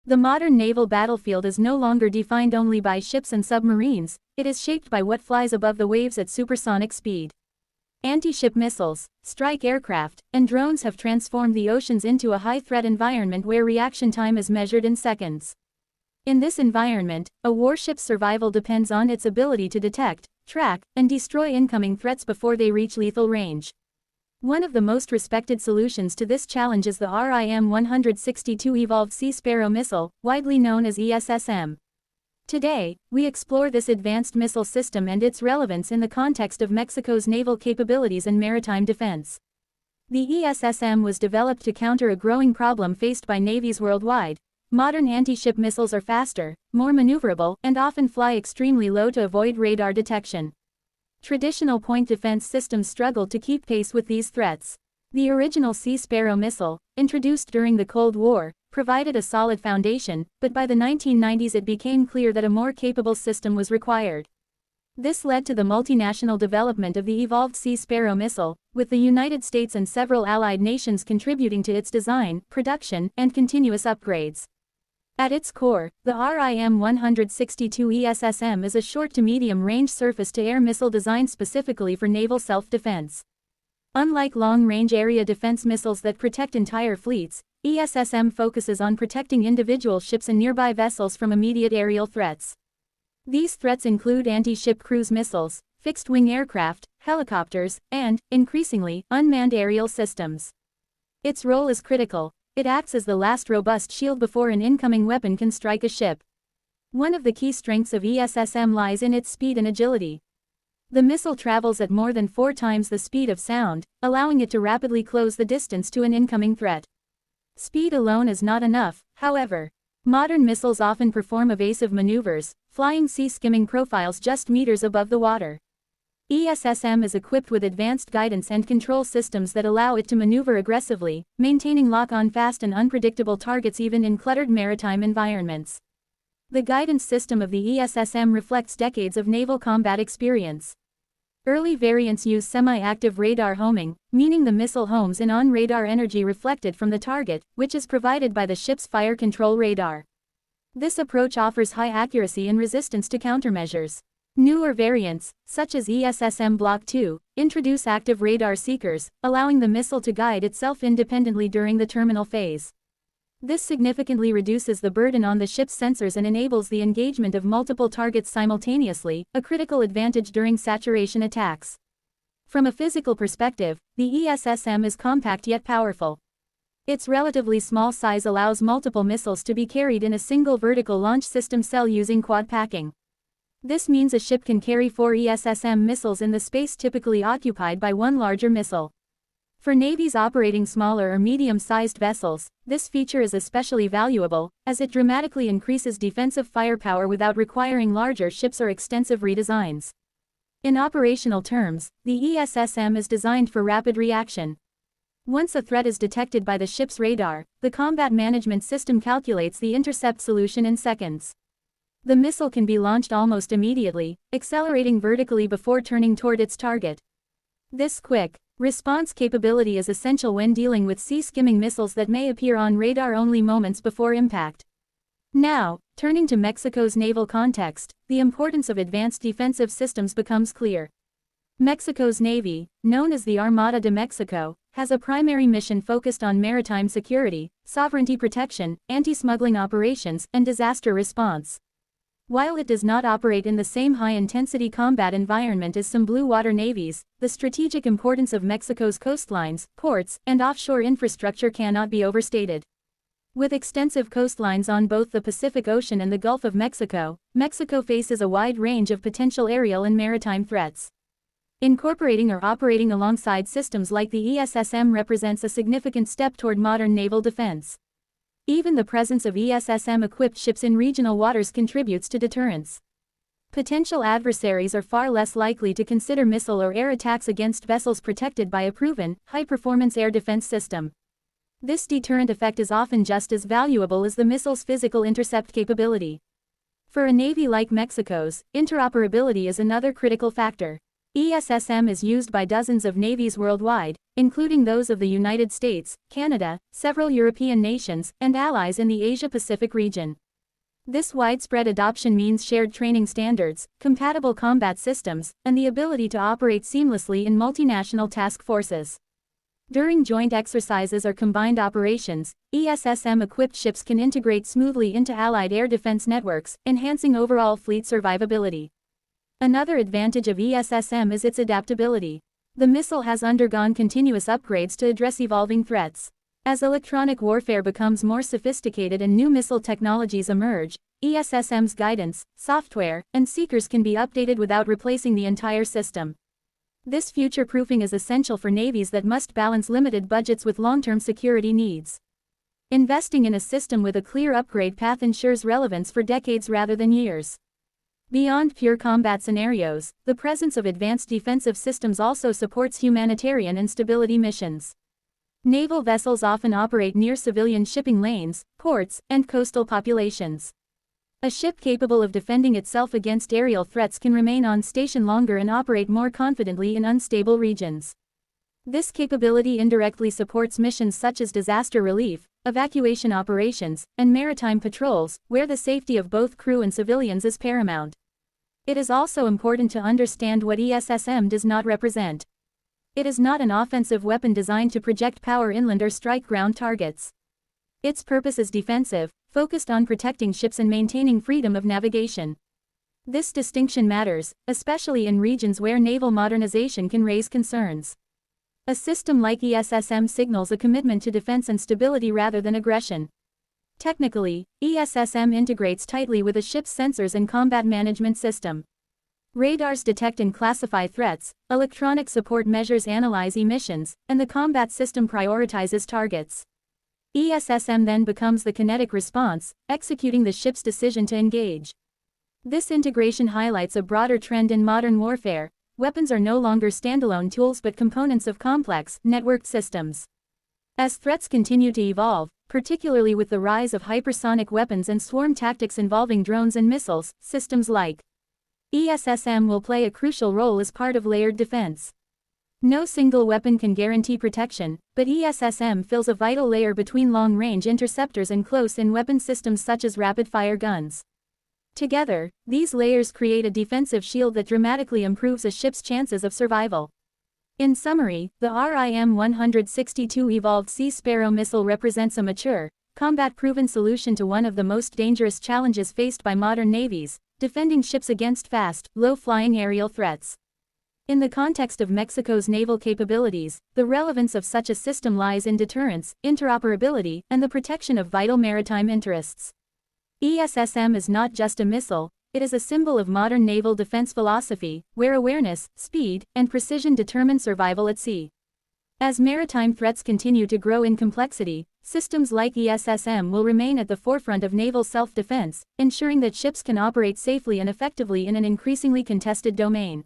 The modern naval battlefield is no longer defined only by ships and submarines, it is shaped by what flies above the waves at supersonic speed. Anti-ship missiles, strike aircraft, and drones have transformed the oceans into a high-threat environment where reaction time is measured in seconds. In this environment, a warship's survival depends on its ability to detect, track, and destroy incoming threats before they reach lethal range. One of the most respected solutions to this challenge is the RIM-162 Evolved Sea Sparrow missile, widely known as ESSM. Today, we explore this advanced missile system and its relevance in the context of Mexico's naval capabilities and maritime defense. The ESSM was developed to counter a growing problem faced by navies worldwide. Modern anti-ship missiles are faster, more maneuverable, and often fly extremely low to avoid radar detection. Traditional point defense systems struggled to keep pace with these threats. The original Sea Sparrow missile, introduced during the Cold War, provided a solid foundation, but by the 1990s it became clear that a more capable system was required. This led to the multinational development of the Evolved Sea Sparrow missile, with the United States and several allied nations contributing to its design, production, and continuous upgrades. At its core, the RIM-162 ESSM is a short to medium-range surface-to-air missile designed specifically for naval self-defense. Unlike long-range area defense missiles that protect entire fleets, ESSM focuses on protecting individual ships and nearby vessels from immediate aerial threats. These threats include anti-ship cruise missiles, fixed-wing aircraft, helicopters, and, increasingly, unmanned aerial systems. Its role is critical. It acts as the last robust shield before an incoming weapon can strike a ship. One of the key strengths of ESSM lies in its speed and agility. The missile travels at more than 4 times the speed of sound, allowing it to rapidly close the distance to an incoming threat. Speed alone is not enough, however. Modern missiles often perform evasive maneuvers, flying sea-skimming profiles just meters above the water. ESSM is equipped with advanced guidance and control systems that allow it to maneuver aggressively, maintaining lock-on fast and unpredictable targets even in cluttered maritime environments. The guidance system of the ESSM reflects decades of naval combat experience. Early variants use semi-active radar homing, meaning the missile homes in on radar energy reflected from the target, which is provided by the ship's fire control radar. This approach offers high accuracy and resistance to countermeasures. Newer variants, such as ESSM Block 2, introduce active radar seekers, allowing the missile to guide itself independently during the terminal phase. This significantly reduces the burden on the ship's sensors and enables the engagement of multiple targets simultaneously, a critical advantage during saturation attacks. From a physical perspective, the ESSM is compact yet powerful. Its relatively small size allows multiple missiles to be carried in a single vertical launch system cell using quad packing. This means a ship can carry 4 ESSM missiles in the space typically occupied by one larger missile. For navies operating smaller or medium-sized vessels, this feature is especially valuable, as it dramatically increases defensive firepower without requiring larger ships or extensive redesigns. In operational terms, the ESSM is designed for rapid reaction. Once a threat is detected by the ship's radar, the combat management system calculates the intercept solution in seconds. The missile can be launched almost immediately, accelerating vertically before turning toward its target. This quick response capability is essential when dealing with sea-skimming missiles that may appear on radar only moments before impact. Now, turning to Mexico's naval context, the importance of advanced defensive systems becomes clear. Mexico's Navy, known as the Armada de Mexico, has a primary mission focused on maritime security, sovereignty protection, anti-smuggling operations, and disaster response. While it does not operate in the same high-intensity combat environment as some blue-water navies, the strategic importance of Mexico's coastlines, ports, and offshore infrastructure cannot be overstated. With extensive coastlines on both the Pacific Ocean and the Gulf of Mexico, Mexico faces a wide range of potential aerial and maritime threats. Incorporating or operating alongside systems like the ESSM represents a significant step toward modern naval defense. Even the presence of ESSM-equipped ships in regional waters contributes to deterrence. Potential adversaries are far less likely to consider missile or air attacks against vessels protected by a proven, high-performance air defense system. This deterrent effect is often just as valuable as the missile's physical intercept capability. For a navy like Mexico's, interoperability is another critical factor. ESSM is used by dozens of navies worldwide, including those of the United States, Canada, several European nations, and allies in the Asia-Pacific region. This widespread adoption means shared training standards, compatible combat systems, and the ability to operate seamlessly in multinational task forces. During joint exercises or combined operations, ESSM-equipped ships can integrate smoothly into Allied air defense networks, enhancing overall fleet survivability. Another advantage of ESSM is its adaptability. The missile has undergone continuous upgrades to address evolving threats. As electronic warfare becomes more sophisticated and new missile technologies emerge, ESSM's guidance, software, and seekers can be updated without replacing the entire system. This future-proofing is essential for navies that must balance limited budgets with long-term security needs. Investing in a system with a clear upgrade path ensures relevance for decades rather than years. Beyond pure combat scenarios, the presence of advanced defensive systems also supports humanitarian and stability missions. Naval vessels often operate near civilian shipping lanes, ports, and coastal populations. A ship capable of defending itself against aerial threats can remain on station longer and operate more confidently in unstable regions. This capability indirectly supports missions such as disaster relief, evacuation operations, and maritime patrols, where the safety of both crew and civilians is paramount. It is also important to understand what ESSM does not represent. It is not an offensive weapon designed to project power inland or strike ground targets. Its purpose is defensive, focused on protecting ships and maintaining freedom of navigation. This distinction matters, especially in regions where naval modernization can raise concerns. A system like ESSM signals a commitment to defense and stability rather than aggression. Technically, ESSM integrates tightly with a ship's sensors and combat management system. Radars detect and classify threats, electronic support measures analyze emissions, and the combat system prioritizes targets. ESSM then becomes the kinetic response, executing the ship's decision to engage. This integration highlights a broader trend in modern warfare. Weapons are no longer standalone tools but components of complex, networked systems. As threats continue to evolve, particularly with the rise of hypersonic weapons and swarm tactics involving drones and missiles, systems like ESSM will play a crucial role as part of layered defense. No single weapon can guarantee protection, but ESSM fills a vital layer between long-range interceptors and close-in weapon systems such as rapid-fire guns. Together, these layers create a defensive shield that dramatically improves a ship's chances of survival. In summary, the RIM-162 evolved Sea Sparrow missile represents a mature, combat-proven solution to one of the most dangerous challenges faced by modern navies: defending ships against fast, low-flying aerial threats. In the context of Mexico's naval capabilities, the relevance of such a system lies in deterrence, interoperability, and the protection of vital maritime interests. ESSM is not just a missile, it is a symbol of modern naval defense philosophy, where awareness, speed, and precision determine survival at sea. As maritime threats continue to grow in complexity, systems like ESSM will remain at the forefront of naval self-defense, ensuring that ships can operate safely and effectively in an increasingly contested domain.